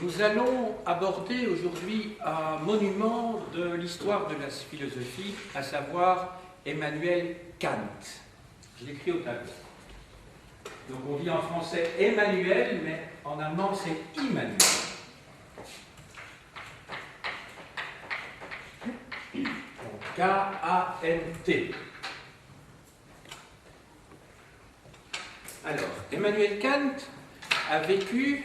Nous allons aborder aujourd'hui un monument de l'histoire de la philosophie, à savoir Emmanuel Kant. Je l'écris au tableau. Donc on dit en français Emmanuel, mais en allemand c'est Immanuel. Donc K-A-N-T. Alors, Emmanuel Kant a vécu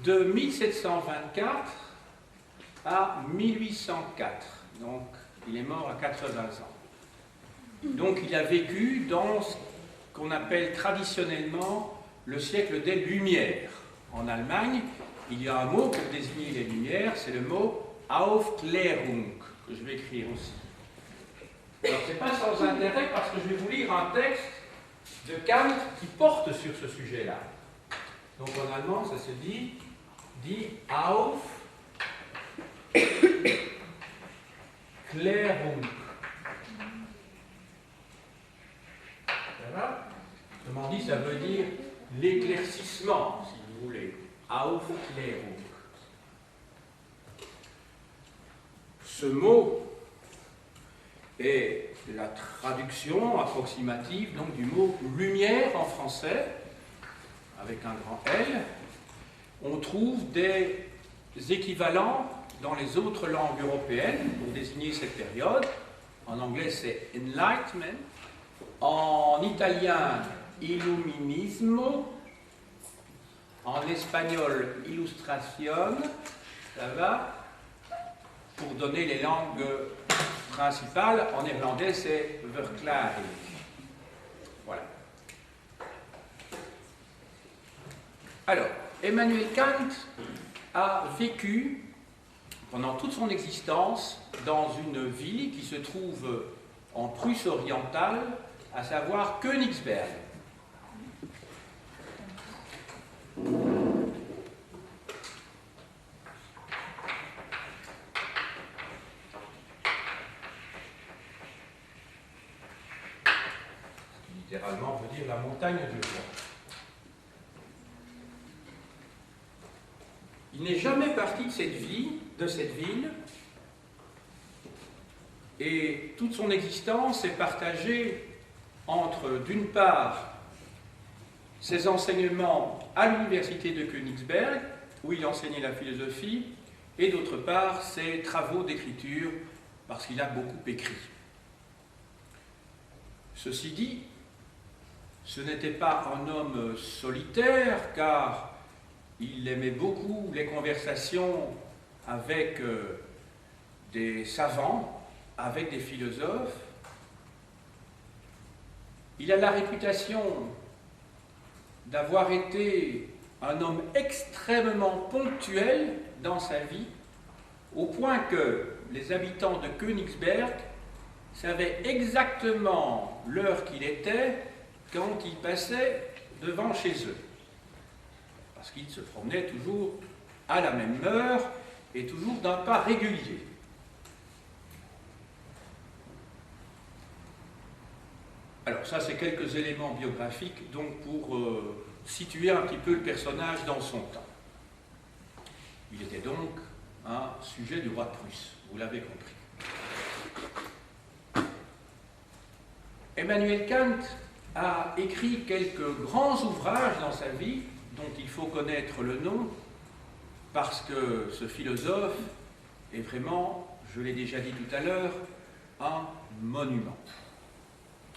de 1724 à 1804. Donc, il est mort à 80 ans. Donc, il a vécu dans ce qu'on appelle traditionnellement le siècle des Lumières. En Allemagne, il y a un mot pour désigner les Lumières, c'est le mot Aufklärung, que je vais écrire aussi. Alors, ce n'est pas sans intérêt parce que je vais vous lire un texte de Kant qui porte sur ce sujet-là. Donc, en allemand, ça se dit Die Aufklärung. Ça va? Autrement dit, ça veut dire l'éclaircissement, si vous voulez. Aufklärung. Ce mot est la traduction approximative donc, du mot lumière en français, avec un grand L. On trouve des équivalents dans les autres langues européennes pour désigner cette période. En anglais, c'est Enlightenment. En italien, Illuminismo. En espagnol, Illustration. Ça va? Pour donner les langues principales, en néerlandais, c'est Verklaring. Voilà. Alors, Emmanuel Kant a vécu pendant toute son existence dans une ville qui se trouve en Prusse orientale, à savoir Königsberg. Littéralement veut dire la montagne du roi. Il n'est jamais parti de cette ville, et toute son existence est partagée entre, d'une part, ses enseignements à l'université de Königsberg, où il enseignait la philosophie, et d'autre part, ses travaux d'écriture, parce qu'il a beaucoup écrit. Ceci dit, ce n'était pas un homme solitaire, car il aimait beaucoup les conversations avec des savants, avec des philosophes. Il a la réputation d'avoir été un homme extrêmement ponctuel dans sa vie, au point que les habitants de Königsberg savaient exactement l'heure qu'il était quand il passait devant chez eux. Parce qu'il se promenait toujours à la même heure et toujours d'un pas régulier. Alors ça, c'est quelques éléments biographiques donc pour situer un petit peu le personnage dans son temps. Il était donc un sujet du roi de Prusse, vous l'avez compris. Emmanuel Kant a écrit quelques grands ouvrages dans sa vie, dont il faut connaître le nom, parce que ce philosophe est vraiment, je l'ai déjà dit tout à l'heure, un monument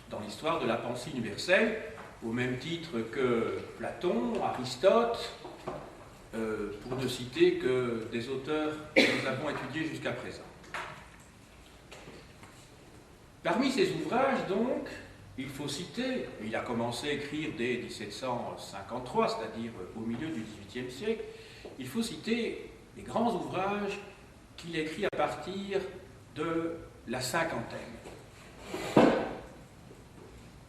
dans l'histoire de la pensée universelle, au même titre que Platon, Aristote, pour ne citer que des auteurs que nous avons étudiés jusqu'à présent. Parmi ces ouvrages, donc, il faut citer, il a commencé à écrire dès 1753, c'est-à-dire au milieu du XVIIIe siècle, il faut citer les grands ouvrages qu'il a écrits à partir de la cinquantaine.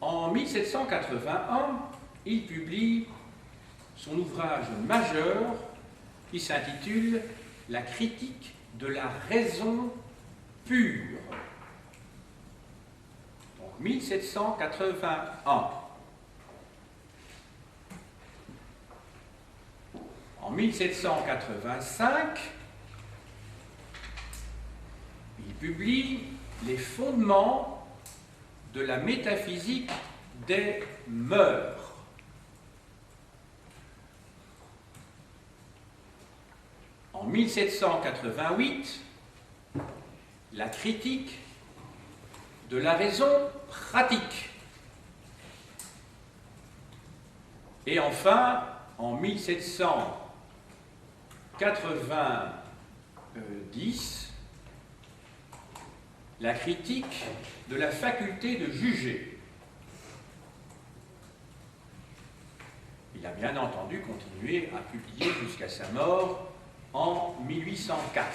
En 1781, il publie son ouvrage majeur qui s'intitule « La critique de la raison pure ». 1781. En 1785, il publie les fondements de la métaphysique des mœurs. En 1788, la critique de la raison pratique. Et enfin, en 1790, la critique de la faculté de juger. Il a bien entendu continué à publier jusqu'à sa mort en 1804.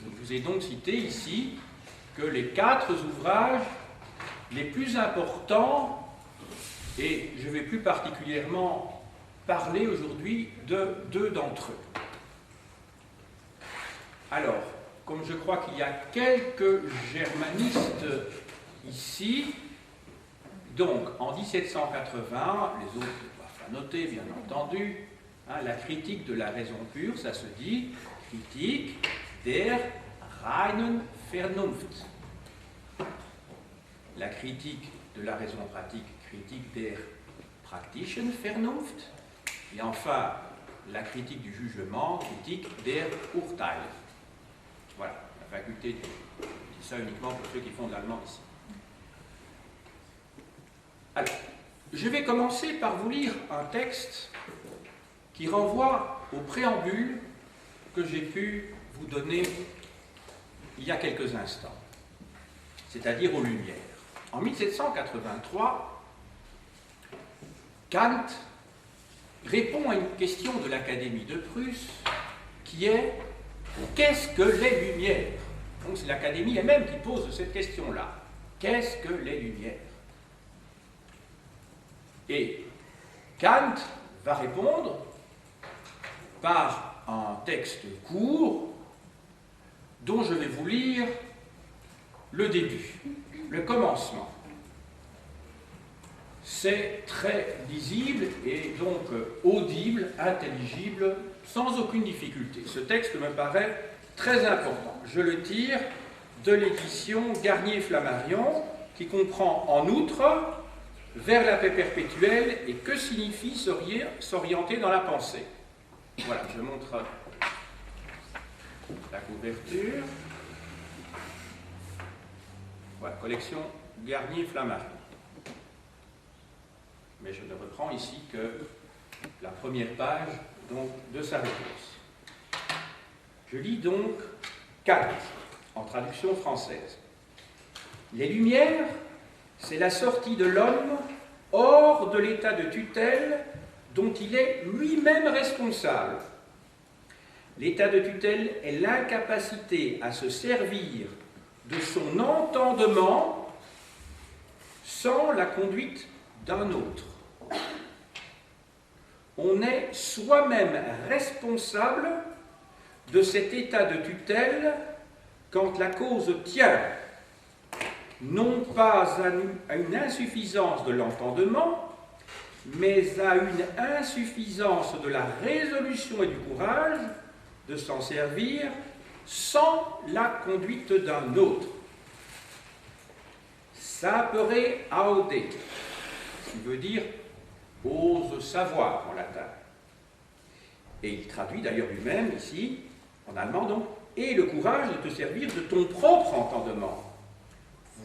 Je vous ai donc cité ici que les 4 ouvrages les plus importants, et je vais plus particulièrement parler aujourd'hui de 2 d'entre eux. Alors, comme je crois qu'il y a quelques germanistes ici, donc en 1780, les autres doivent noter bien entendu, la critique de la raison pure, ça se dit Kritik der reinen Vernunft. La critique de la raison pratique, Kritik der praktischen Vernunft. Et enfin, la critique du jugement, Kritik der Urteil. Voilà, la faculté du... Je dis ça uniquement pour ceux qui font de l'allemand ici. Alors, je vais commencer par vous lire un texte qui renvoie au préambule que j'ai pu vous donner il y a quelques instants, c'est-à-dire aux Lumières. En 1783, Kant répond à une question de l'Académie de Prusse qui est « Qu'est-ce que les Lumières ?» Donc c'est l'Académie elle-même qui pose cette question-là. Qu'est-ce que les Lumières? Et Kant va répondre par un texte court dont je vais vous lire le début, le commencement. C'est très lisible et donc audible, intelligible, sans aucune difficulté. Ce texte me paraît très important. Je le tire de l'édition Garnier-Flammarion, qui comprend en outre vers la paix perpétuelle et que signifie s'orienter dans la pensée. Voilà, je montre la couverture. Voilà, collection Garnier-Flammarion. Mais je ne reprends ici que la première page donc, de sa réponse. Je lis donc Kant, en traduction française. Les Lumières, c'est la sortie de l'homme hors de l'état de tutelle dont il est lui-même responsable. L'état de tutelle est l'incapacité à se servir de son entendement sans la conduite d'un autre. On est soi-même responsable de cet état de tutelle quand la cause tient non pas à une insuffisance de l'entendement, mais à une insuffisance de la résolution et du courage de s'en servir sans la conduite d'un autre. Sapere aude, qui veut dire ose savoir en latin. Et il traduit d'ailleurs lui-même ici, en allemand donc, et le courage de te servir de ton propre entendement.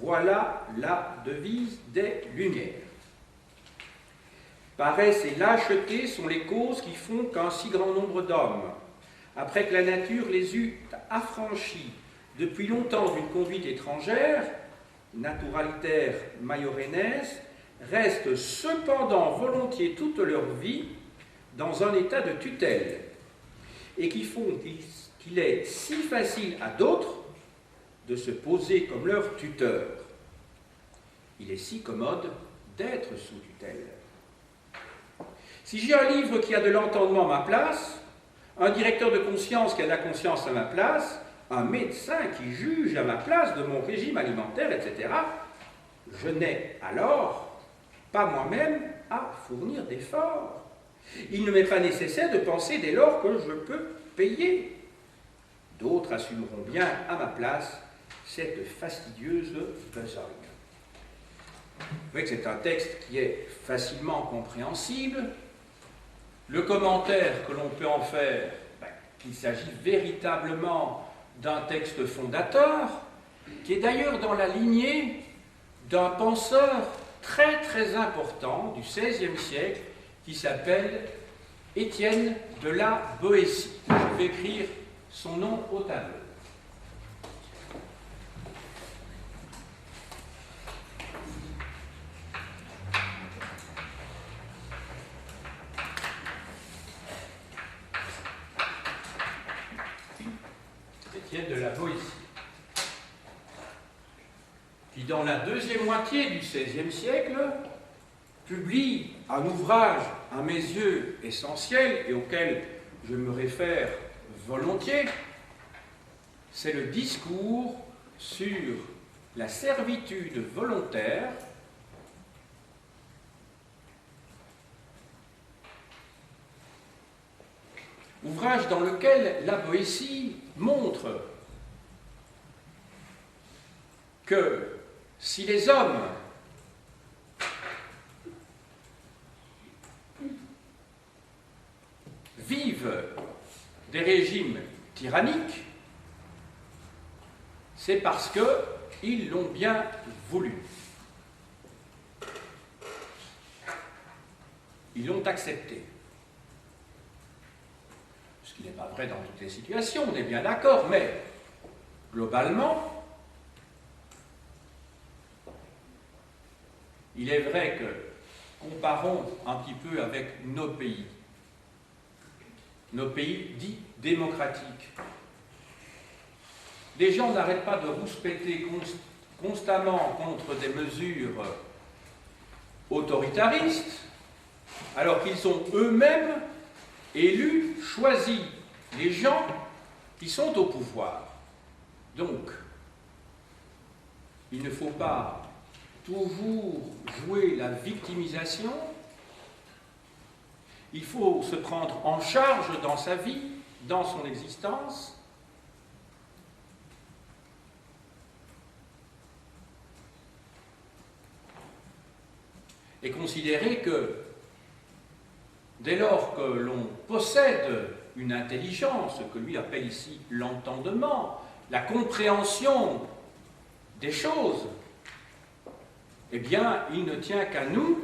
Voilà la devise des Lumières. Paresse et lâcheté sont les causes qui font qu'un si grand nombre d'hommes, après que la nature les eut affranchis depuis longtemps d'une conduite étrangère, naturaliter maiorenes, restent cependant volontiers toute leur vie dans un état de tutelle, et qui font qu'il est si facile à d'autres de se poser comme leur tuteur. Il est si commode d'être sous tutelle. Si j'ai un livre qui a de l'entendement à ma place, un directeur de conscience qui a de la conscience à ma place, un médecin qui juge à ma place de mon régime alimentaire, etc., je n'ai alors pas moi-même à fournir d'efforts, Il ne m'est pas nécessaire de penser dès lors que je peux payer. D'autres assumeront bien à ma place cette fastidieuse besogne. Vous voyez que c'est un texte qui est facilement compréhensible. Le commentaire que l'on peut en faire, qu'il s'agit véritablement d'un texte fondateur, qui est d'ailleurs dans la lignée d'un penseur très très important du XVIe siècle, qui s'appelle Étienne de la Boétie. Je vais écrire son nom au tableau. Étienne de la Boétie, qui dans la deuxième moitié du XVIe siècle publie un ouvrage, à mes yeux, essentiel et auquel je me réfère volontiers, c'est le discours sur la servitude volontaire ouvrage dans lequel la Boétie montre que si les hommes vivent des régimes tyranniques, c'est parce qu'ils l'ont bien voulu. Ils l'ont accepté. Ce qui n'est pas vrai dans toutes les situations, on est bien d'accord, mais globalement, il est vrai que, comparons un petit peu avec nos pays dits démocratiques, les gens n'arrêtent pas de rouspéter constamment contre des mesures autoritaristes, alors qu'ils ont eux-mêmes élus, choisi les gens qui sont au pouvoir. Donc, il ne faut pas toujours jouer la victimisation, il faut se prendre en charge dans sa vie, dans son existence, et considérer que dès lors que l'on possède une intelligence, ce que lui appelle ici l'entendement, la compréhension des choses, eh bien, il ne tient qu'à nous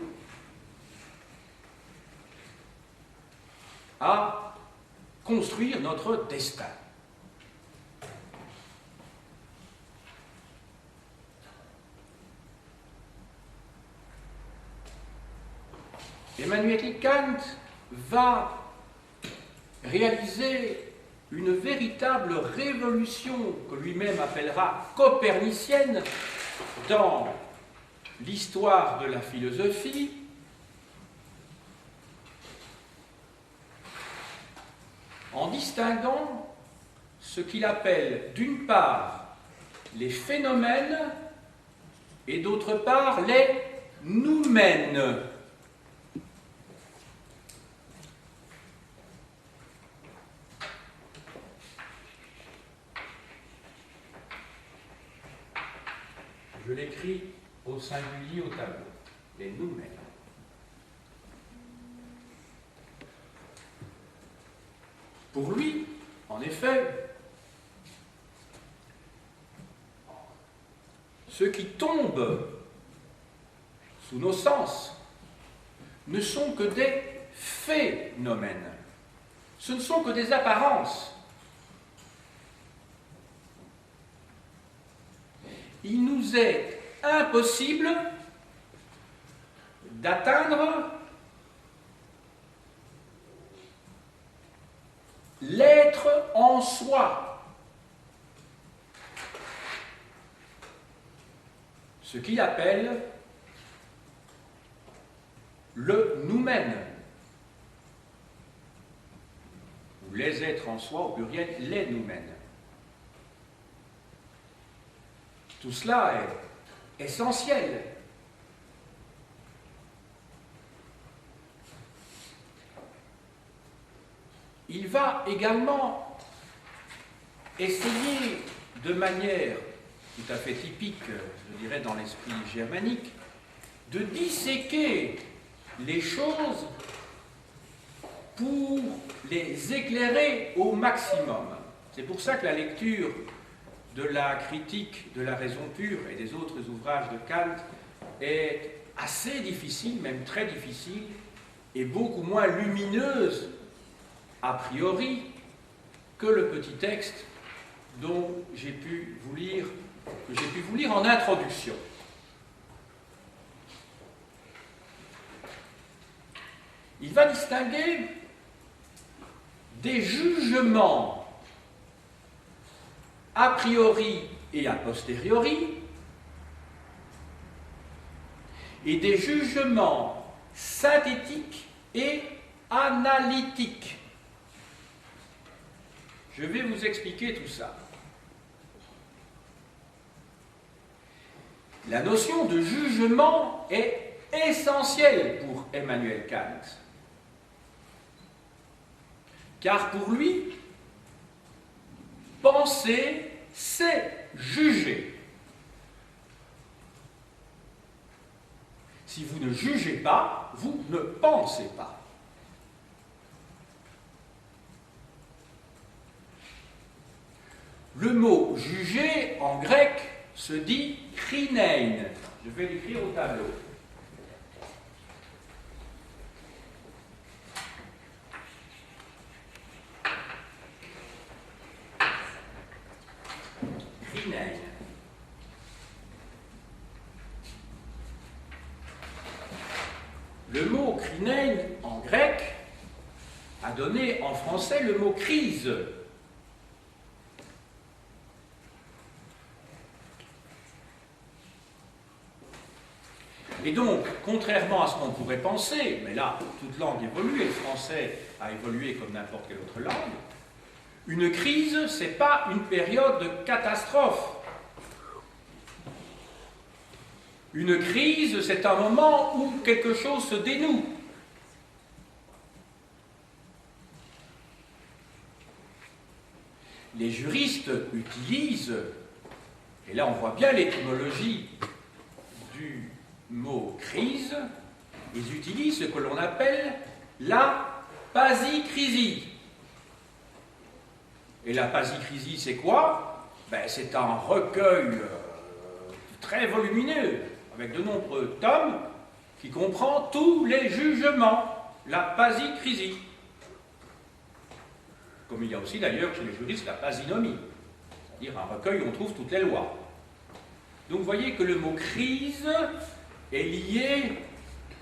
à construire notre destin. Emmanuel Kant va réaliser une véritable révolution que lui-même appellera copernicienne dans l'histoire de la philosophie, en distinguant ce qu'il appelle d'une part les phénomènes et d'autre part les noumènes. Je l'écris au singulier au tableau, les noumènes. Pour lui, en effet, ce qui tombe sous nos sens ne sont que des phénomènes. Ce ne sont que des apparences. Il nous est impossible d'atteindre l'être en soi, ce qu'il appelle le noumène, ou les êtres en soi, au pluriel, les noumènes. Tout cela est essentiel. il va également essayer de manière tout à fait typique, je dirais, dans l'esprit germanique, de disséquer les choses pour les éclairer au maximum. C'est pour ça que la lecture de la critique de la raison pure et des autres ouvrages de Kant est assez difficile, même très difficile, et beaucoup moins lumineuse a priori que le petit texte dont j'ai pu vous lire en introduction. Il va distinguer des jugements a priori et a posteriori et des jugements synthétiques et analytiques. Je vais vous expliquer tout ça. La notion de jugement est essentielle pour Emmanuel Kant. Car pour lui, penser, c'est juger. Si vous ne jugez pas, vous ne pensez pas. Le mot juger en grec se dit krinein. Je vais l'écrire au tableau. Krinein. Le mot krinein en grec a donné en français le mot crise. Et donc, contrairement à ce qu'on pourrait penser, mais là, toute langue évolue, et le français a évolué comme n'importe quelle autre langue, une crise, ce n'est pas une période de catastrophe. Une crise, c'est un moment où quelque chose se dénoue. Les juristes utilisent, et là on voit bien l'étymologie du mot crise, ils utilisent ce que l'on appelle la pasicrisie. Et la pasicrisie, c'est quoi? C'est un recueil très volumineux, avec de nombreux tomes, qui comprend tous les jugements, la pasicrisie. Comme il y a aussi d'ailleurs chez les juristes la pasinomie, c'est-à-dire un recueil où on trouve toutes les lois. Donc vous voyez que le mot crise est lié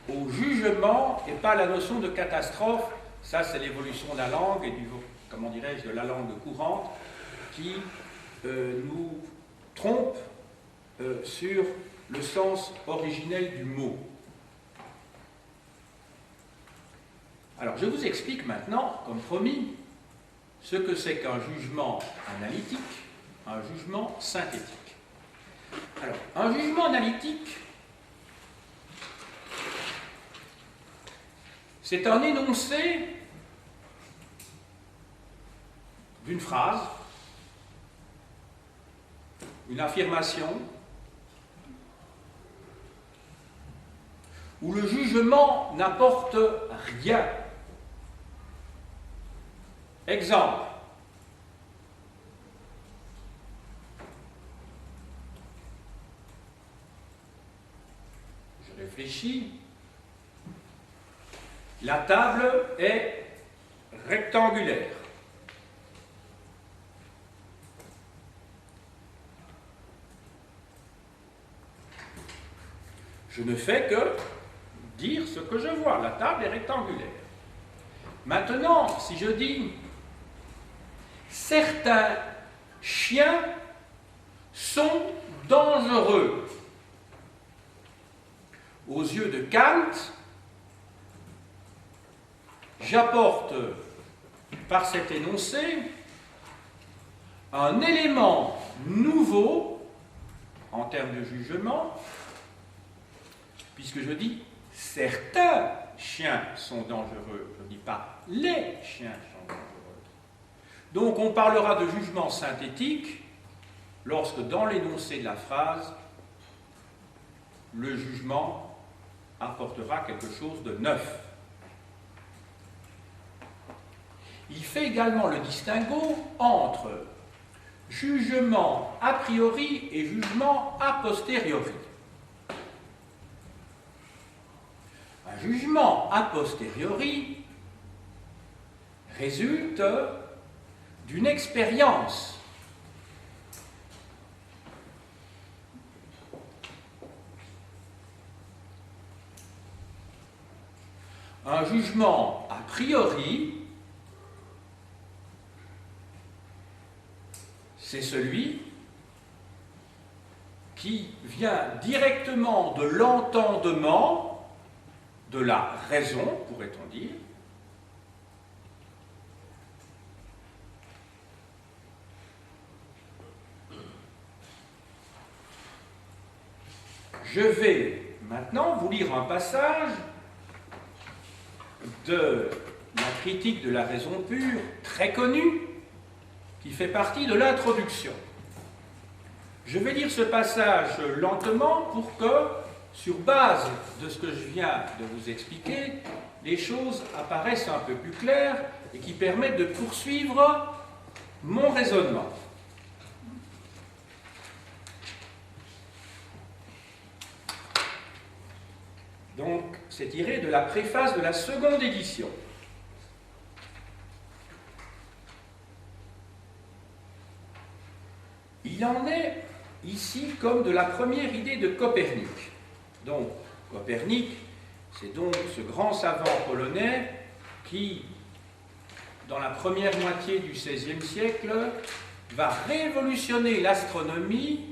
au jugement et pas à la notion de catastrophe. Ça, c'est l'évolution de la langue et du, comment dirais-je, de la langue courante qui nous trompe sur le sens originel du mot. Alors, je vous explique maintenant, comme promis, ce que c'est qu'un jugement analytique, un jugement synthétique. Alors, un jugement analytique, c'est un énoncé d'une phrase, une affirmation, où le jugement n'apporte rien. Exemple. Je réfléchis. La table est rectangulaire. Je ne fais que dire ce que je vois. La table est rectangulaire. Maintenant, si je dis certains chiens sont dangereux, aux yeux de Kant, j'apporte par cet énoncé un élément nouveau en termes de jugement, puisque je dis certains chiens sont dangereux, je ne dis pas les chiens sont dangereux. Donc on parlera de jugement synthétique lorsque dans l'énoncé de la phrase, le jugement apportera quelque chose de neuf. Il fait également le distinguo entre jugement a priori et jugement a posteriori. Un jugement a posteriori résulte d'une expérience. Un jugement a priori, c'est celui qui vient directement de l'entendement, de la raison, pourrait-on dire, je vais maintenant vous lire un passage de la critique de la raison pure, très connue, qui fait partie de l'introduction. Je vais lire ce passage lentement pour que, sur base de ce que je viens de vous expliquer, les choses apparaissent un peu plus claires et qui permettent de poursuivre mon raisonnement. Donc, c'est tiré de la préface de la seconde édition. Il en est ici comme de la première idée de Copernic. Donc, Copernic, c'est donc ce grand savant polonais qui, dans la première moitié du XVIe siècle, va révolutionner l'astronomie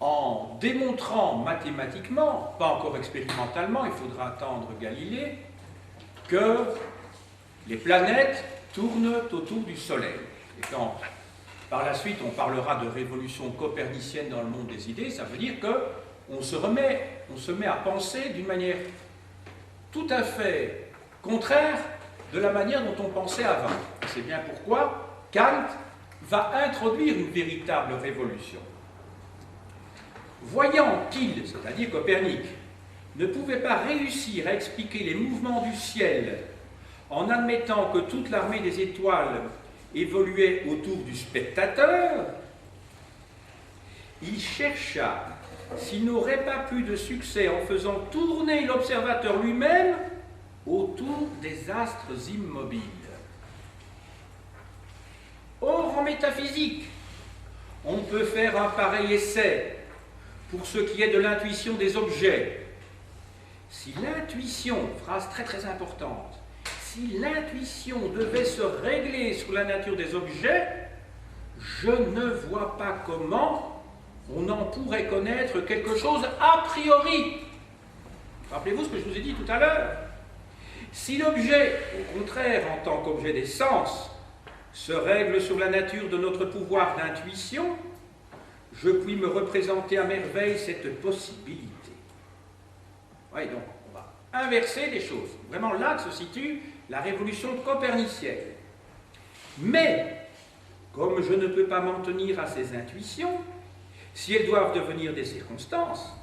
en démontrant mathématiquement, pas encore expérimentalement, il faudra attendre Galilée, que les planètes tournent autour du Soleil. Et quand par la suite on parlera de révolution copernicienne dans le monde des idées, ça veut dire qu'on se met à penser d'une manière tout à fait contraire de la manière dont on pensait avant. C'est bien pourquoi Kant va introduire une véritable révolution. Voyant qu'il, c'est-à-dire Copernic, ne pouvait pas réussir à expliquer les mouvements du ciel en admettant que toute l'armée des étoiles évoluait autour du spectateur, il chercha s'il n'aurait pas plus de succès en faisant tourner l'observateur lui-même autour des astres immobiles. Or, en métaphysique, on peut faire un pareil essai pour ce qui est de l'intuition des objets. Si l'intuition, phrase très très importante, si l'intuition devait se régler sur la nature des objets, je ne vois pas comment on en pourrait connaître quelque chose a priori. Rappelez-vous ce que je vous ai dit tout à l'heure. Si l'objet, au contraire, en tant qu'objet des sens, se règle sur la nature de notre pouvoir d'intuition, je puis me représenter à merveille cette possibilité. Oui, donc on va inverser les choses. Vraiment là que se situe la révolution copernicienne. Mais, comme je ne peux pas m'en tenir à ces intuitions, si elles doivent devenir des circonstances,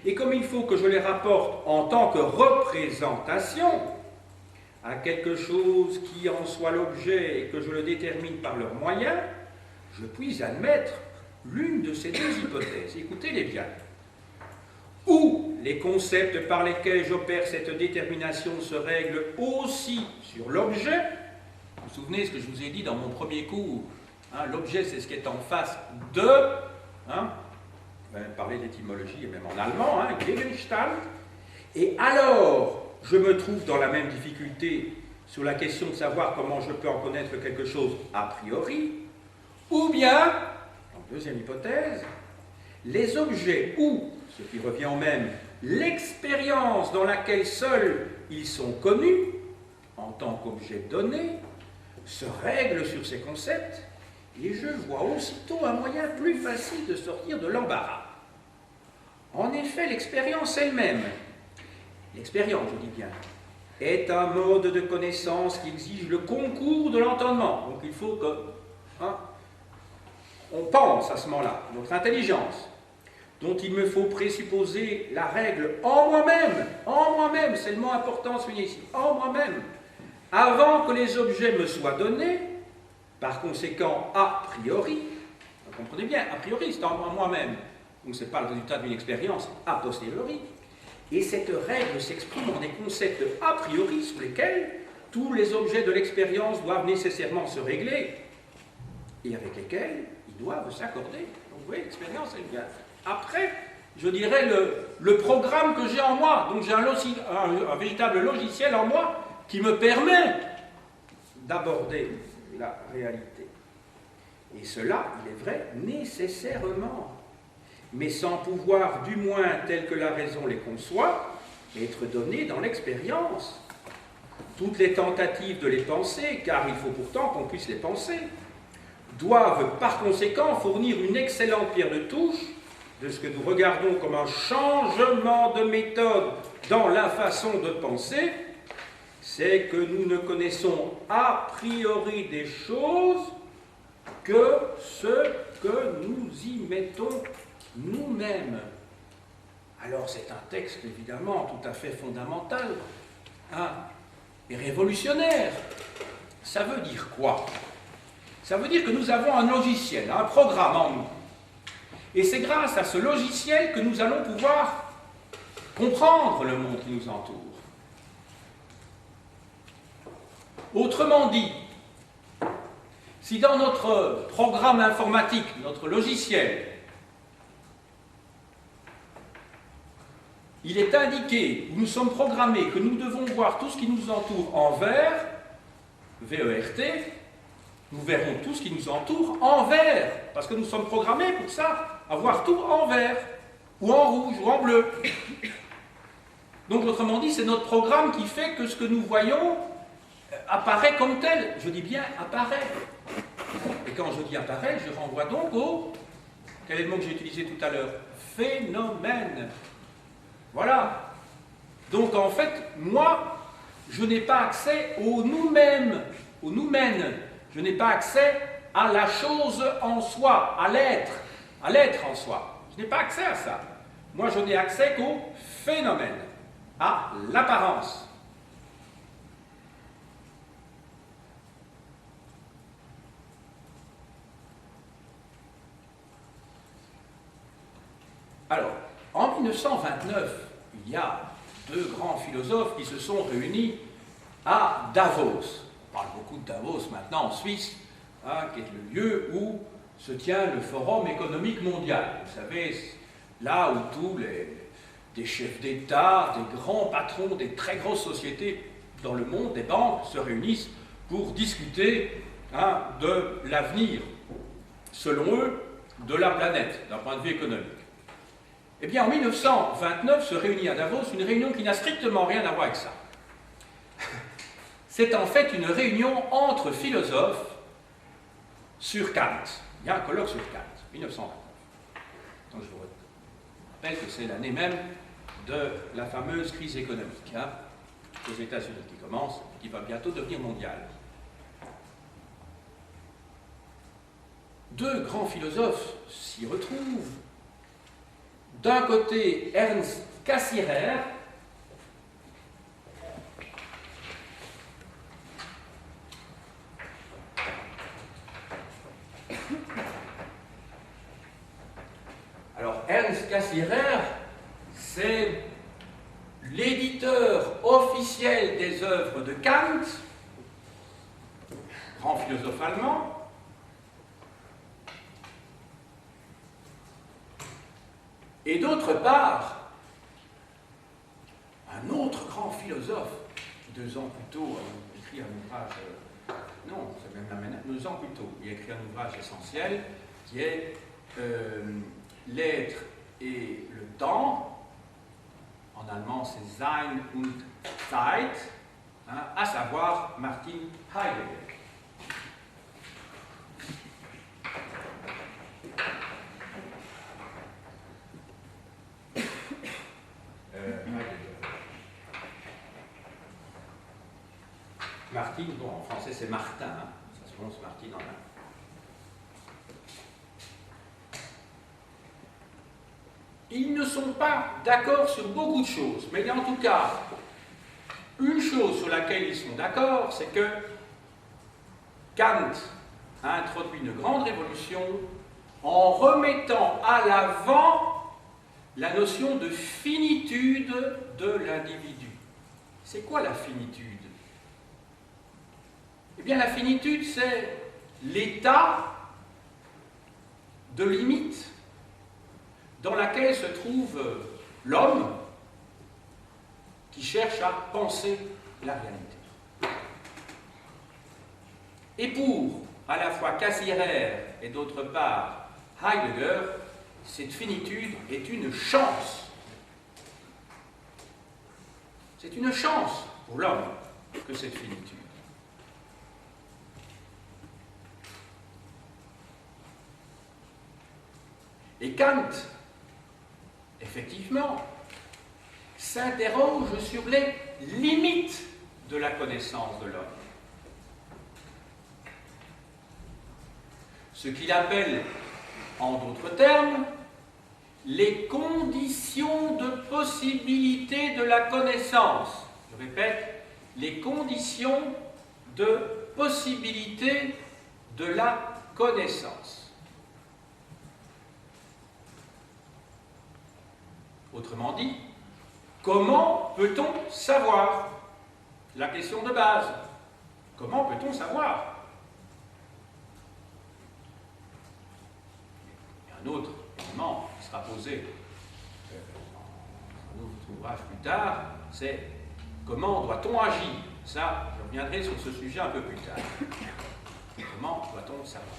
et comme il faut que je les rapporte en tant que représentation à quelque chose qui en soit l'objet et que je le détermine par leurs moyens, je puis admettre l'une de ces deux hypothèses. Écoutez-les bien. Ou les concepts par lesquels j'opère cette détermination se règlent aussi sur l'objet. Vous vous souvenez ce que je vous ai dit dans mon premier cours, hein, l'objet c'est ce qui est en face de, hein, on va même parler d'étymologie et même en allemand, hein, Gegenstand. Et alors, je me trouve dans la même difficulté sur la question de savoir comment je peux en connaître quelque chose a priori, ou bien, en deuxième hypothèse, les objets ou, ce qui revient au même, l'expérience dans laquelle seuls ils sont connus, en tant qu'objet donné, se règlent sur ces concepts, et je vois aussitôt un moyen plus facile de sortir de l'embarras. En effet, l'expérience elle-même, l'expérience, je dis bien, est un mode de connaissance qui exige le concours de l'entendement. Donc il faut que on pense à ce moment-là, notre intelligence, dont il me faut présupposer la règle en moi-même, c'est le mot important souligné ici, en moi-même, avant que les objets me soient donnés, par conséquent a priori, vous comprenez bien, a priori c'est en moi-même, donc ce n'est pas le résultat d'une expérience a posteriori, et cette règle s'exprime en des concepts a priori sur lesquels tous les objets de l'expérience doivent nécessairement se régler, et avec lesquels ils doivent s'accorder. Donc vous voyez, l'expérience, elle vient après, je dirais, le programme que j'ai en moi. Donc j'ai un véritable logiciel en moi qui me permet d'aborder la réalité. Et cela, il est vrai, nécessairement, mais sans pouvoir, du moins tel que la raison les conçoit, être donné dans l'expérience. Toutes les tentatives de les penser, car il faut pourtant qu'on puisse les penser, doivent par conséquent fournir une excellente pierre de touche de ce que nous regardons comme un changement de méthode dans la façon de penser, c'est que nous ne connaissons a priori des choses que ce que nous y mettons nous-mêmes. Alors c'est un texte évidemment tout à fait fondamental et révolutionnaire. Ça veut dire quoi? Ça veut dire que nous avons un logiciel, un programme en nous. Et c'est grâce à ce logiciel que nous allons pouvoir comprendre le monde qui nous entoure. Autrement dit, si dans notre programme informatique, notre logiciel, il est indiqué, où nous sommes programmés, que nous devons voir tout ce qui nous entoure en vert, V-E-R-T, nous verrons tout ce qui nous entoure en vert, parce que nous sommes programmés pour ça, à voir tout en vert, ou en rouge, ou en bleu. Donc, autrement dit, c'est notre programme qui fait que ce que nous voyons apparaît comme tel. Je dis bien apparaît. Et quand je dis apparaît, je renvoie donc au... Quel est le mot que j'ai utilisé tout à l'heure? Phénomène. Voilà. Donc, en fait, moi, je n'ai pas accès au nous-mêmes, au nous-mêmes. Je n'ai pas accès à la chose en soi, à l'être en soi. Je n'ai pas accès à ça. Moi, je n'ai accès qu'au phénomène, à l'apparence. Alors, en 1929, il y a deux grands philosophes qui se sont réunis à Davos. On parle beaucoup de Davos maintenant en Suisse, qui est le lieu où se tient le Forum économique mondial. Vous savez, là où tous des chefs d'État, des grands patrons des très grosses sociétés dans le monde, des banques, se réunissent pour discuter de l'avenir, selon eux, de la planète, d'un point de vue économique. Eh bien, en 1929, se réunit à Davos une réunion qui n'a strictement rien à voir avec ça. C'est en fait une réunion entre philosophes sur Kant. Il y a un colloque sur Kant, 1929. Donc je vous rappelle que c'est l'année même de la fameuse crise économique aux États-Unis qui commence et qui va bientôt devenir mondiale. Deux grands philosophes s'y retrouvent. D'un côté, Ernst Cassirer, alors Ernst Cassirer, c'est l'éditeur officiel des œuvres de Kant, grand philosophe allemand. Et d'autre part, un autre grand philosophe, qui 2 ans plus tôt a écrit un ouvrage, non, c'est même 2 ans plus tôt, il a écrit un ouvrage essentiel qui est L'être et le temps, en allemand c'est Sein und Zeit, à savoir Martin Heidegger. Martin, bon, en français c'est Martin, hein, ça se prononce Martin en allemand. Ils ne sont pas d'accord sur beaucoup de choses, mais en tout cas, une chose sur laquelle ils sont d'accord, c'est que Kant a introduit une grande révolution en remettant à l'avant la notion de finitude de l'individu. C'est quoi la finitude? Eh bien, la finitude, c'est l'état de limite dans laquelle se trouve l'homme qui cherche à penser la réalité. Et pour à la fois Cassirer et d'autre part Heidegger, cette finitude est une chance. C'est une chance pour l'homme que cette finitude. Et Kant, effectivement, s'interroge sur les limites de la connaissance de l'homme. Ce qu'il appelle, en d'autres termes, les conditions de possibilité de la connaissance. Je répète, les conditions de possibilité de la connaissance. Autrement dit, comment peut-on savoir? La question de base. Comment peut-on savoir? Et un autre élément qui sera posé dans un autre ouvrage plus tard, c'est comment doit-on agir? Ça, je reviendrai sur ce sujet un peu plus tard. Comment doit-on savoir?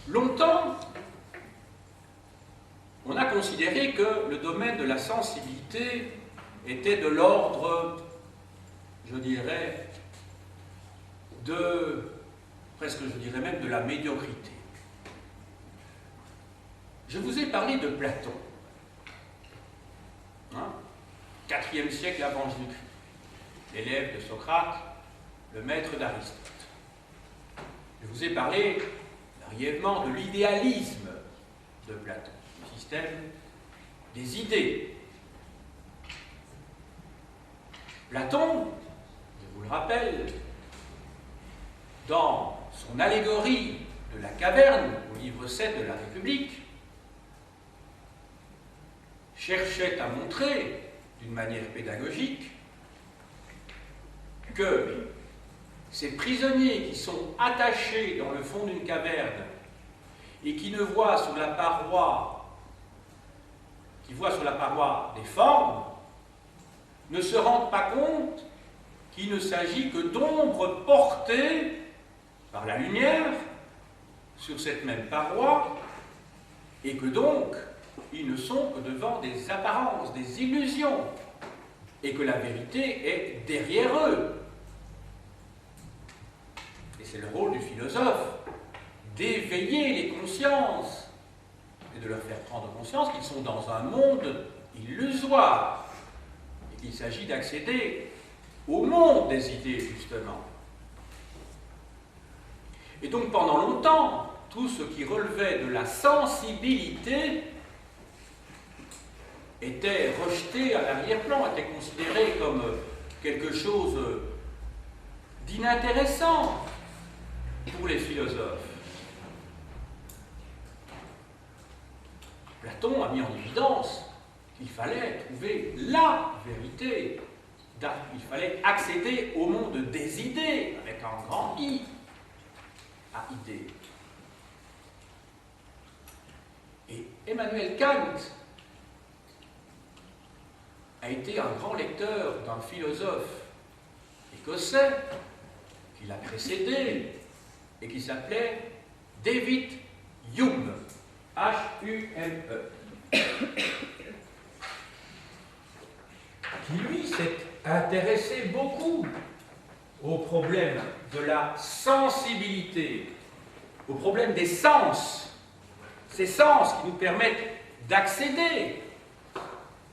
Longtemps, on a considéré que le domaine de la sensibilité était de l'ordre, je dirais, presque je dirais même de la médiocrité. Je vous ai parlé de Platon, hein, 4e siècle avant Jésus-Christ, l'élève de Socrate, le maître d'Aristote. Je vous ai parlé brièvement de l'idéalisme de Platon. Système des idées. Platon, je vous le rappelle, dans son allégorie de la caverne, au livre 7 de la République, cherchait à montrer, d'une manière pédagogique, que ces prisonniers qui sont attachés dans le fond d'une caverne et qui ne voient sur la paroi des formes, ne se rendent pas compte qu'il ne s'agit que d'ombres portées par la lumière sur cette même paroi, et que donc, ils ne sont que devant des apparences, des illusions, et que la vérité est derrière eux. Et c'est le rôle du philosophe d'éveiller les consciences et de leur faire prendre conscience qu'ils sont dans un monde illusoire et qu'il s'agit d'accéder au monde des idées, justement. Et donc, pendant longtemps, tout ce qui relevait de la sensibilité était rejeté à l'arrière-plan, était considéré comme quelque chose d'inintéressant pour les philosophes. Platon a mis en évidence qu'il fallait trouver la vérité, il fallait accéder au monde des idées, avec un grand I, à idées. Et Emmanuel Kant a été un grand lecteur d'un philosophe écossais qui l'a précédé et qui s'appelait David Hume. H-U-M-E, qui lui s'est intéressé beaucoup au problème de la sensibilité, au problème des sens, ces sens qui nous permettent d'accéder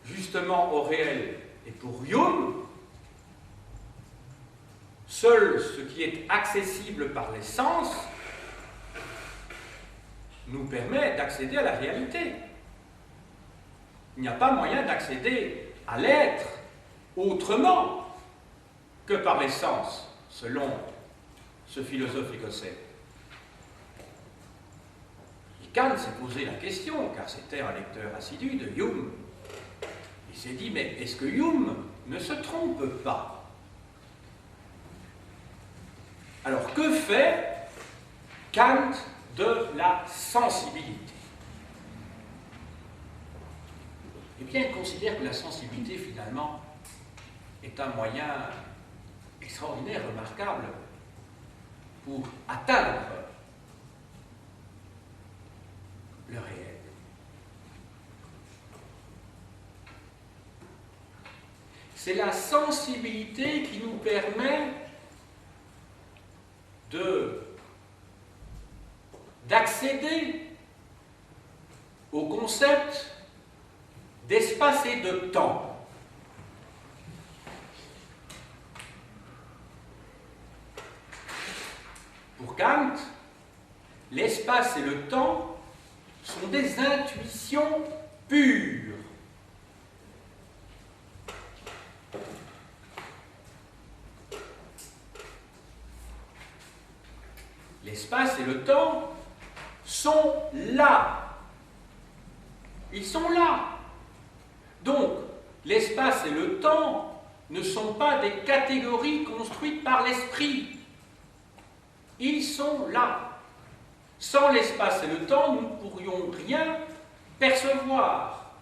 justement au réel. Et pour Hume, seul ce qui est accessible par les sens nous permet d'accéder à la réalité. Il n'y a pas moyen d'accéder à l'être autrement que par les sens, selon ce philosophe écossais. Et Kant s'est posé la question, car c'était un lecteur assidu de Hume. Il s'est dit, mais est-ce que Hume ne se trompe pas? Alors, que fait Kant de la sensibilité? Eh bien, il considère que la sensibilité, finalement, est un moyen extraordinaire, remarquable, pour atteindre le réel. C'est la sensibilité qui nous permet d'accéder au concept d'espace et de temps. Pour Kant, l'espace et le temps sont des intuitions pures. L'espace et le temps sont là. Ils sont là. Donc, l'espace et le temps ne sont pas des catégories construites par l'esprit. Ils sont là. Sans l'espace et le temps, nous ne pourrions rien percevoir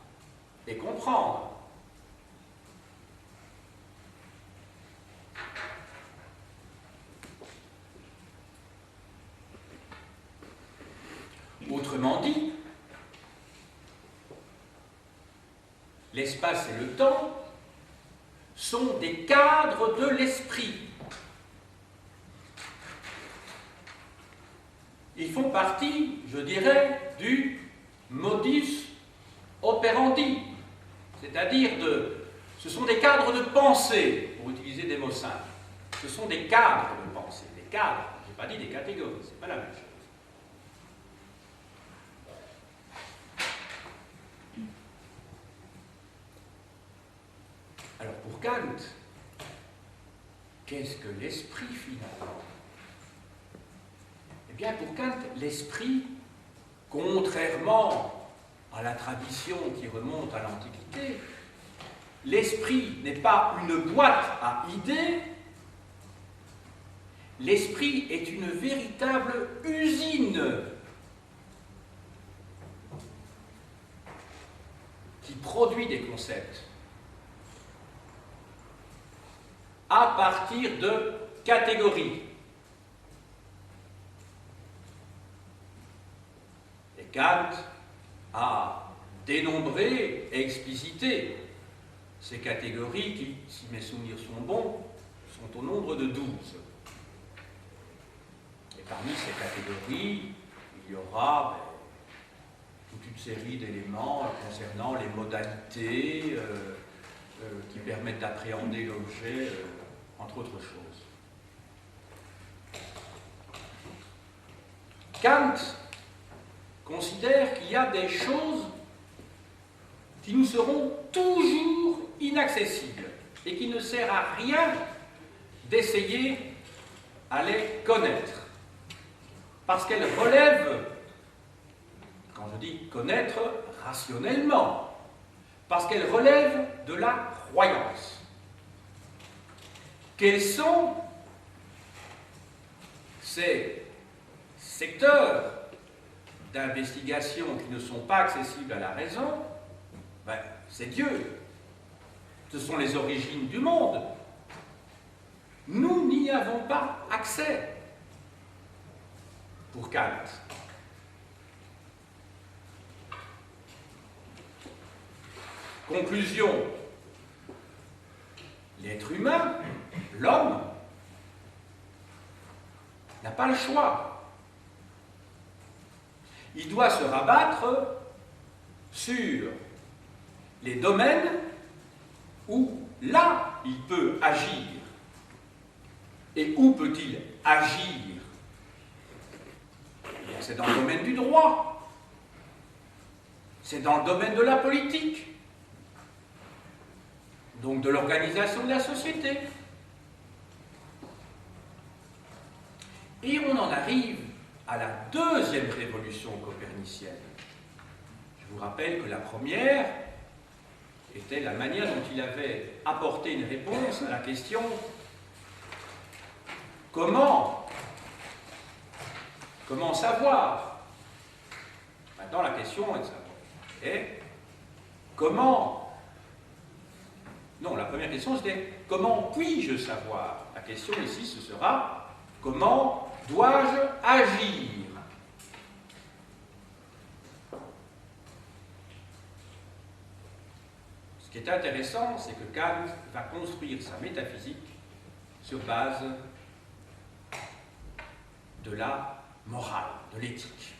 et comprendre. Autrement dit, l'espace et le temps sont des cadres de l'esprit. Ils font partie, je dirais, du modus operandi, c'est-à-dire ce sont des cadres de pensée, pour utiliser des mots simples. Ce sont des cadres de pensée, des cadres, je n'ai pas dit des catégories, ce n'est pas la même chose. Alors pour Kant, qu'est-ce que l'esprit finalement? Eh bien pour Kant, l'esprit, contrairement à la tradition qui remonte à l'Antiquité, l'esprit n'est pas une boîte à idées, l'esprit est une véritable usine qui produit des concepts à partir de catégories. Et Kant a dénombré et explicité ces catégories qui, si mes souvenirs sont bons, sont au nombre de 12. Et parmi ces catégories, il y aura toute une série d'éléments concernant les modalités qui permettent d'appréhender l'objet, entre autres choses. Kant considère qu'il y a des choses qui nous seront toujours inaccessibles et qu'il ne sert à rien d'essayer à les connaître, parce qu'elles relèvent, quand je dis connaître rationnellement, parce qu'elles relèvent de la croyance. Quels sont ces secteurs d'investigation qui ne sont pas accessibles à la raison? Ben, c'est Dieu. Ce sont les origines du monde. Nous n'y avons pas accès. Pour Kant. Conclusion. L'être humain, l'homme, n'a pas le choix. Il doit se rabattre sur les domaines où, là, il peut agir. Et où peut-il agir? Eh bien, c'est dans le domaine du droit, c'est dans le domaine de la politique, donc de l'organisation de la société. Et on en arrive à la deuxième révolution copernicienne. Je vous rappelle que la première était la manière dont il avait apporté une réponse à la question comment savoir? Maintenant, la question est de savoir. Et comment? Non, la première question c'était comment puis-je savoir? La question ici, ce sera comment dois-je agir? Ce qui est intéressant, c'est que Kant va construire sa métaphysique sur base de la morale, de l'éthique.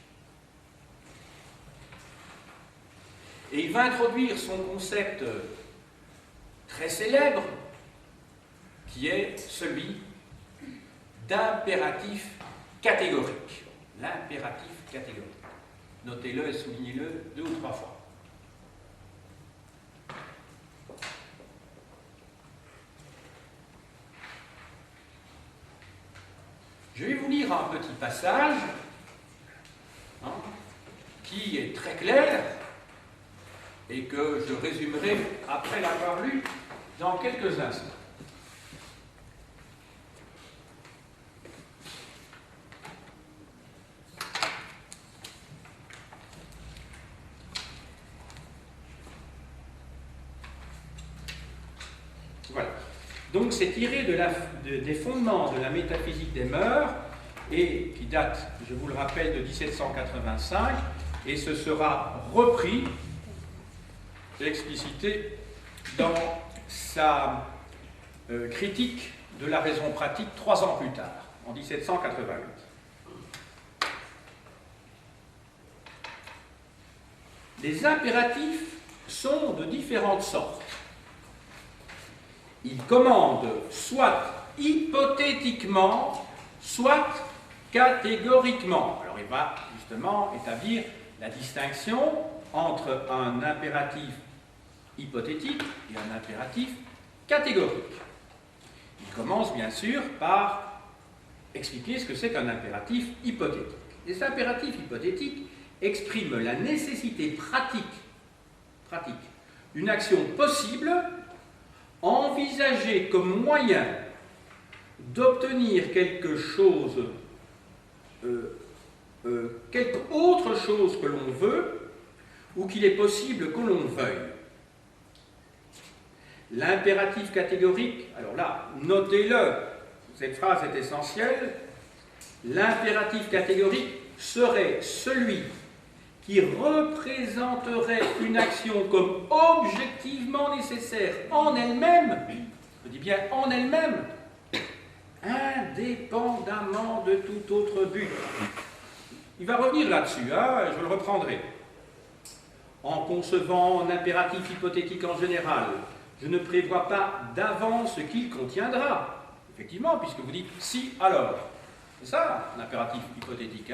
Et il va introduire son concept très célèbre, qui est celui d'impératif catégorique. L'impératif catégorique. Notez-le et soulignez-le 2 ou 3 fois. Je vais vous lire un petit passage qui est très clair et que je résumerai après l'avoir lu dans quelques instants. Voilà. Donc c'est tiré des fondements de la métaphysique des mœurs et qui date, je vous le rappelle, de 1785 et ce sera repris, explicité dans sa critique de la raison pratique 3 ans plus tard, en 1788. Les impératifs sont de différentes sortes. Ils commandent soit hypothétiquement, soit catégoriquement. Alors il va justement établir la distinction entre un impératif hypothétique et un impératif catégorique. Il commence bien sûr par expliquer ce que c'est qu'un impératif hypothétique. Les impératifs hypothétiques expriment la nécessité pratique d'une action possible envisagée comme moyen d'obtenir quelque chose, quelque autre chose que l'on veut ou qu'il est possible que l'on veuille. L'impératif catégorique, alors là, notez-le, cette phrase est essentielle, l'impératif catégorique serait celui qui représenterait une action comme objectivement nécessaire en elle-même, je dis bien en elle-même, indépendamment de tout autre but. Il va revenir là-dessus, je le reprendrai. En concevant un impératif hypothétique en général, je ne prévois pas d'avance ce qu'il contiendra. Effectivement, puisque vous dites si, alors. C'est ça, l'impératif hypothétique.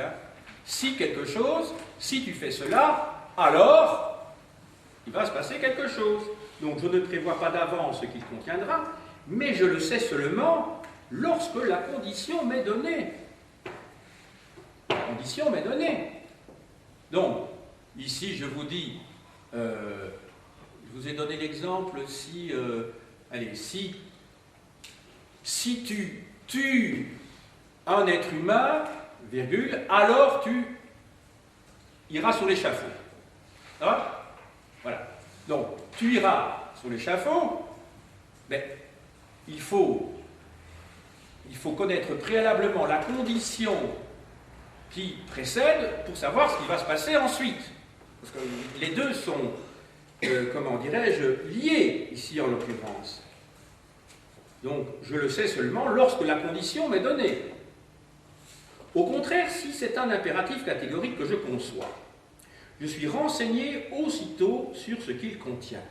Si quelque chose, si tu fais cela, alors il va se passer quelque chose. Donc je ne prévois pas d'avance ce qu'il contiendra, mais je le sais seulement lorsque la condition m'est donnée. La condition m'est donnée. Donc, ici je vous dis, je vous ai donné l'exemple, si tu tues un être humain, virgule, alors tu iras sur l'échafaud. Voilà. Donc, tu iras sur l'échafaud, mais il faut connaître préalablement la condition qui précède pour savoir ce qui va se passer ensuite. Parce que les deux sont, comment dirais-je, liés ici en l'occurrence. Donc, je le sais seulement lorsque la condition m'est donnée. Au contraire, si c'est un impératif catégorique que je conçois, je suis renseigné aussitôt sur ce qu'il contient.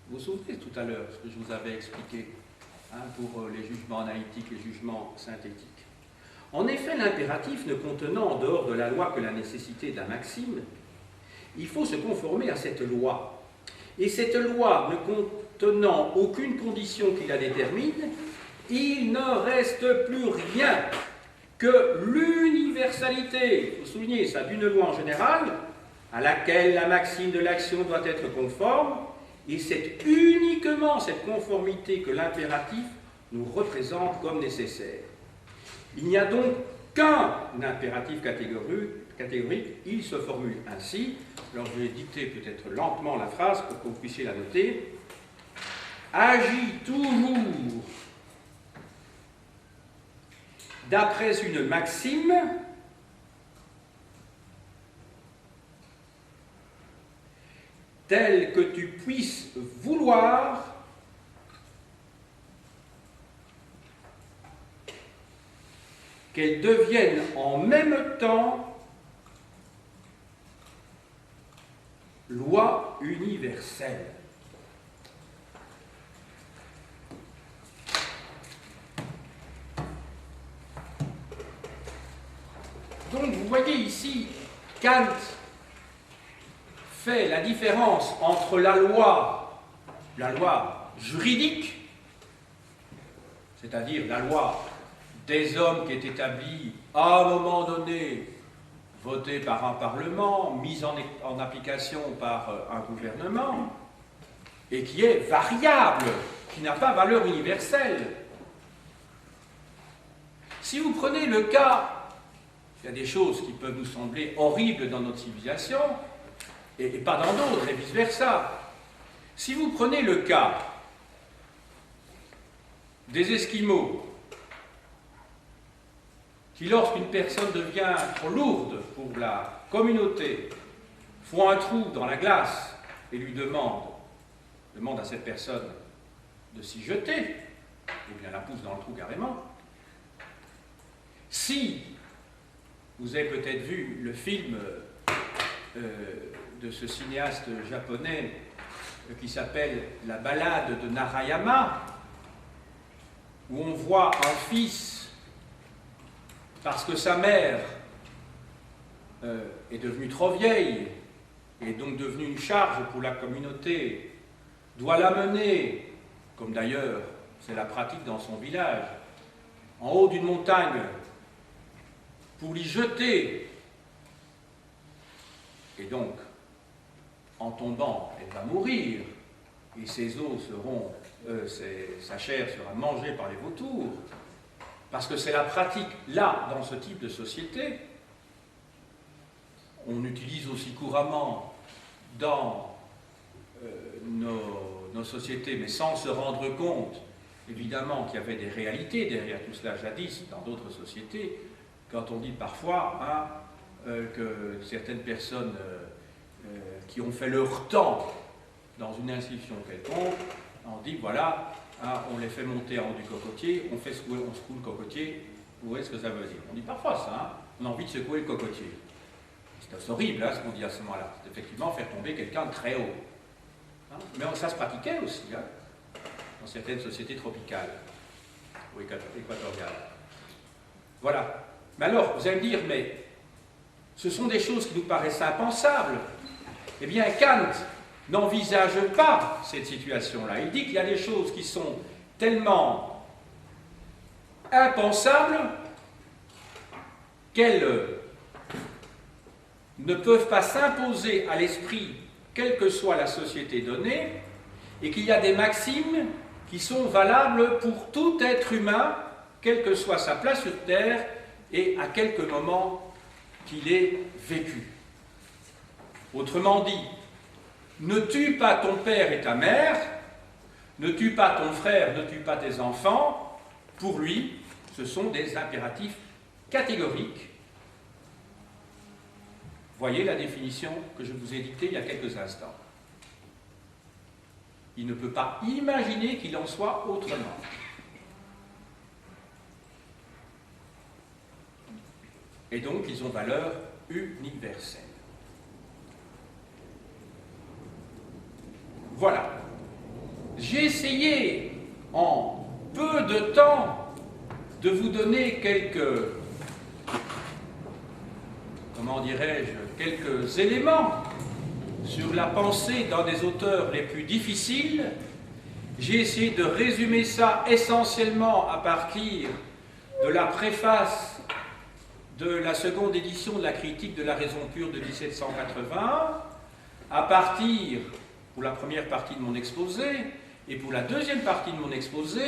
Vous vous souvenez tout à l'heure ce que je vous avais expliqué, pour les jugements analytiques et jugements synthétiques. En effet, l'impératif ne contenant en dehors de la loi que la nécessité de la maxime, il faut se conformer à cette loi. Et cette loi ne contenant aucune condition qui la détermine, il ne reste plus rien que l'universalité, il faut souligner ça, d'une loi en général, à laquelle la maxime de l'action doit être conforme, et c'est uniquement cette conformité que l'impératif nous représente comme nécessaire. Il n'y a donc qu'un impératif catégorique, il se formule ainsi. Alors je vais dicter peut-être lentement la phrase pour que vous puissiez la noter. Agis toujours d'après une maxime telle que tu puisses vouloir qu'elle devienne en même temps loi universelle. Donc vous voyez ici, Kant fait la différence entre la loi juridique, c'est-à-dire la loi des hommes qui est établie à un moment donné, votée par un parlement, mise en application par un gouvernement, et qui est variable, qui n'a pas valeur universelle. Si vous prenez le cas, il y a des choses qui peuvent nous sembler horribles dans notre civilisation, et pas dans d'autres, et vice-versa. Si vous prenez le cas des Esquimaux, qui, lorsqu'une personne devient trop lourde pour la communauté, font un trou dans la glace et lui demande à cette personne de s'y jeter, ou bien la pousse dans le trou carrément. Si vous avez peut-être vu le film de ce cinéaste japonais qui s'appelle La Ballade de Narayama, où on voit un fils, parce que sa mère est devenue trop vieille, et donc devenue une charge pour la communauté, doit l'amener, comme d'ailleurs c'est la pratique dans son village, en haut d'une montagne, pour l'y jeter. Et donc, en tombant, elle va mourir, et ses os seront, sa chair sera mangée par les vautours, parce que c'est la pratique, là, dans ce type de société. On utilise aussi couramment dans nos sociétés, mais sans se rendre compte, évidemment, qu'il y avait des réalités derrière tout cela jadis, dans d'autres sociétés, quand on dit parfois que certaines personnes qui ont fait leur temps dans une institution quelconque, on dit voilà, on les fait monter en haut du cocotier, on secoue le cocotier, vous voyez ce que ça veut dire. On dit parfois ça, on a envie de secouer le cocotier. C'est horrible ce qu'on dit à ce moment-là, c'est effectivement faire tomber quelqu'un de très haut. Mais ça se pratiquait aussi dans certaines sociétés tropicales ou équatoriales. Voilà. Mais alors, vous allez me dire, mais ce sont des choses qui nous paraissent impensables. Eh bien, Kant n'envisage pas cette situation-là. Il dit qu'il y a des choses qui sont tellement impensables qu'elles ne peuvent pas s'imposer à l'esprit, quelle que soit la société donnée, et qu'il y a des maximes qui sont valables pour tout être humain, quelle que soit sa place sur Terre et à quelque moment qu'il ait vécu. Autrement dit, ne tue pas ton père et ta mère, ne tue pas ton frère, ne tue pas tes enfants. Pour lui, ce sont des impératifs catégoriques. Voyez la définition que je vous ai dictée il y a quelques instants. Il ne peut pas imaginer qu'il en soit autrement. Et donc, ils ont valeur universelle. Voilà. J'ai essayé, en peu de temps de vous donner quelques, comment dirais-je, quelques éléments sur la pensée d'un des auteurs les plus difficiles. J'ai essayé de résumer ça essentiellement à partir de la préface de la seconde édition de la critique de la raison pure de 1780, à partir, pour la première partie de mon exposé, et pour la deuxième partie de mon exposé,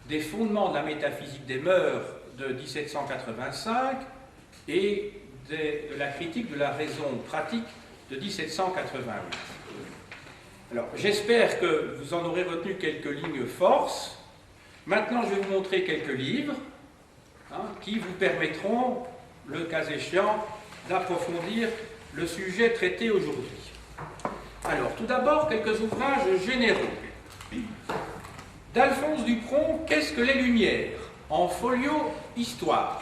des fondements de la métaphysique des mœurs de 1785 et de la critique de la raison pratique de 1788. Alors, j'espère que vous en aurez retenu quelques lignes forces. Maintenant, je vais vous montrer quelques livres qui vous permettront, le cas échéant, d'approfondir le sujet traité aujourd'hui. Alors, tout d'abord, quelques ouvrages généraux. D'Alphonse Dupron, Qu'est-ce que les Lumières? En folio Histoire.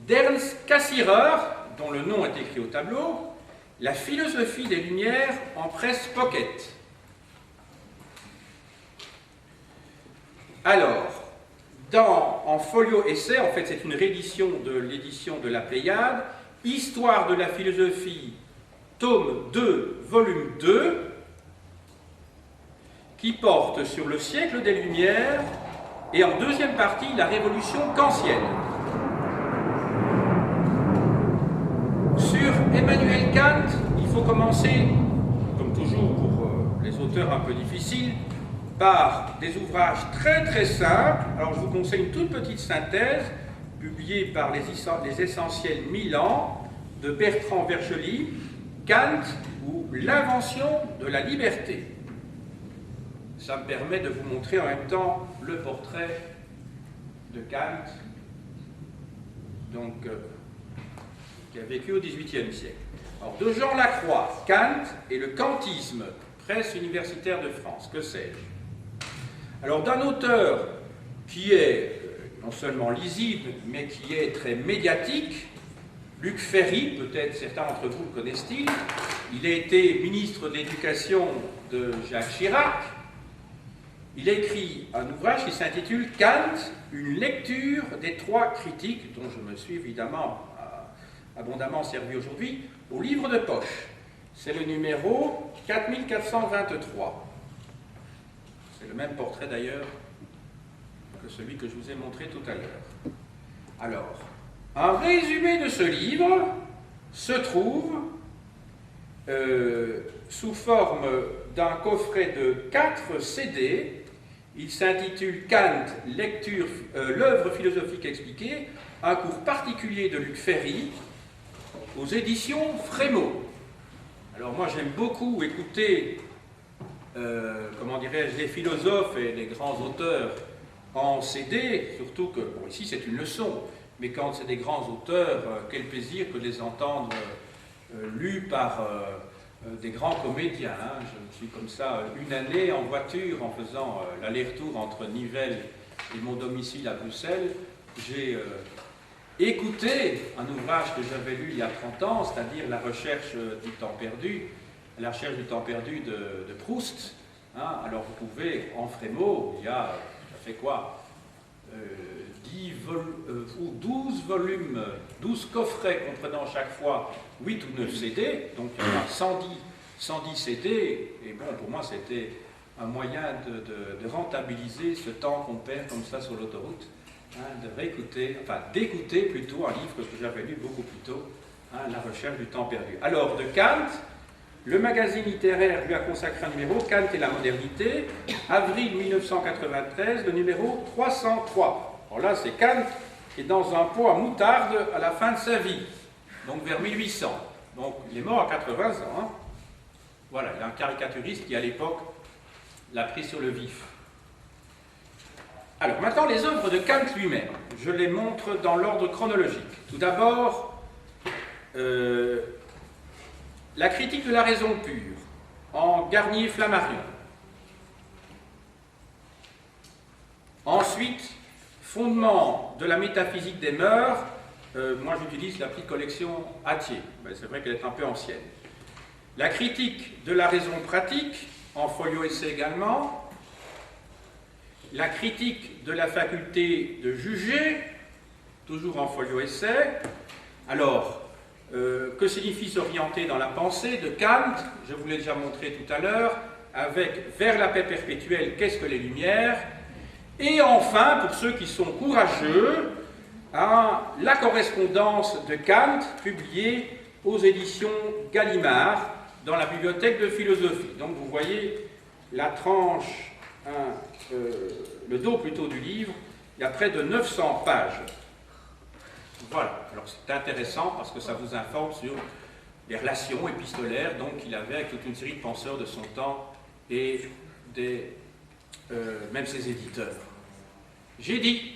D'Ernst Cassirer, dont le nom est écrit au tableau, La philosophie des Lumières en presse pocket. Alors, en folio essai, en fait c'est une réédition de l'édition de la Pléiade, Histoire de la philosophie, tome 2, volume 2, qui porte sur le siècle des Lumières et en deuxième partie la révolution kantienne. Sur Emmanuel Kant, il faut commencer, comme toujours pour les auteurs un peu difficiles, par des ouvrages très très simples. Alors je vous conseille une toute petite synthèse publiée par les Essentiels Milan de Bertrand Vergely, Kant ou l'invention de la liberté. Ça me permet de vous montrer en même temps le portrait de Kant, donc, qui a vécu au XVIIIe siècle. Alors, de Jean Lacroix, Kant et le kantisme, presse universitaire de France, que sais-je. Alors, d'un auteur qui est non seulement lisible, mais qui est très médiatique, Luc Ferry, peut-être certains d'entre vous le connaissent-ils, il a été ministre de l'Éducation de Jacques Chirac. Il a écrit un ouvrage qui s'intitule « Kant, une lecture des trois critiques », dont je me suis évidemment abondamment servi aujourd'hui, au livre de poche. C'est le numéro 4423. C'est le même portrait d'ailleurs que celui que je vous ai montré tout à l'heure. Alors, un résumé de ce livre se trouve sous forme d'un coffret de 4 CD. Il s'intitule Kant, l'œuvre philosophique expliquée, un cours particulier de Luc Ferry, aux éditions Frémaux. Alors moi j'aime beaucoup écouter, comment dirais-je, les philosophes et les grands auteurs en CD, surtout que, bon, ici c'est une leçon, mais quand c'est des grands auteurs, quel plaisir que de les entendre lus par des grands comédiens. Hein. Je me suis comme ça une année en voiture en faisant l'aller-retour entre Nivelles et mon domicile à Bruxelles. J'ai écouté un ouvrage que j'avais lu il y a 30 ans, c'est-à-dire La recherche du temps perdu, La recherche du temps perdu de Proust. Hein. Alors vous pouvez, en Frémaux, il y a, ça fait quoi 12 volumes, 12 coffrets comprenant chaque fois 8 ou 9 CD, donc il y en a 110 CD, et bon, pour moi c'était un moyen de rentabiliser ce temps qu'on perd comme ça sur l'autoroute, hein, de réécouter, enfin d'écouter plutôt un livre que j'avais lu beaucoup plus tôt, hein, La recherche du temps perdu. Alors, de Kant, le magazine littéraire lui a consacré un numéro, Kant et la modernité, avril 1993, le numéro 303. Alors là, c'est Kant qui est dans un pot à moutarde à la fin de sa vie, donc vers 1800. Donc il est mort à 80 ans. Hein. Voilà, il y a un caricaturiste qui à l'époque l'a pris sur le vif. Alors maintenant, les œuvres de Kant lui-même, je les montre dans l'ordre chronologique. Tout d'abord, la critique de la raison pure, en Garnier-Flammarion. Ensuite, fondement de la métaphysique des mœurs, moi j'utilise la petite collection Hatier, c'est vrai qu'elle est un peu ancienne. La critique de la raison pratique, en folio essai également, la critique de la faculté de juger, toujours en folio essai. Alors, que signifie s'orienter dans la pensée de Kant? Je vous l'ai déjà montré tout à l'heure, avec vers la paix perpétuelle, qu'est-ce que les Lumières? Et enfin, pour ceux qui sont courageux, la correspondance de Kant, publiée aux éditions Gallimard, dans la bibliothèque de philosophie. Donc vous voyez la tranche, le dos plutôt du livre, il y a près de 900 pages. Voilà, alors c'est intéressant parce que ça vous informe sur les relations épistolaires qu'il avait avec toute une série de penseurs de son temps et même ses éditeurs. J'ai dit.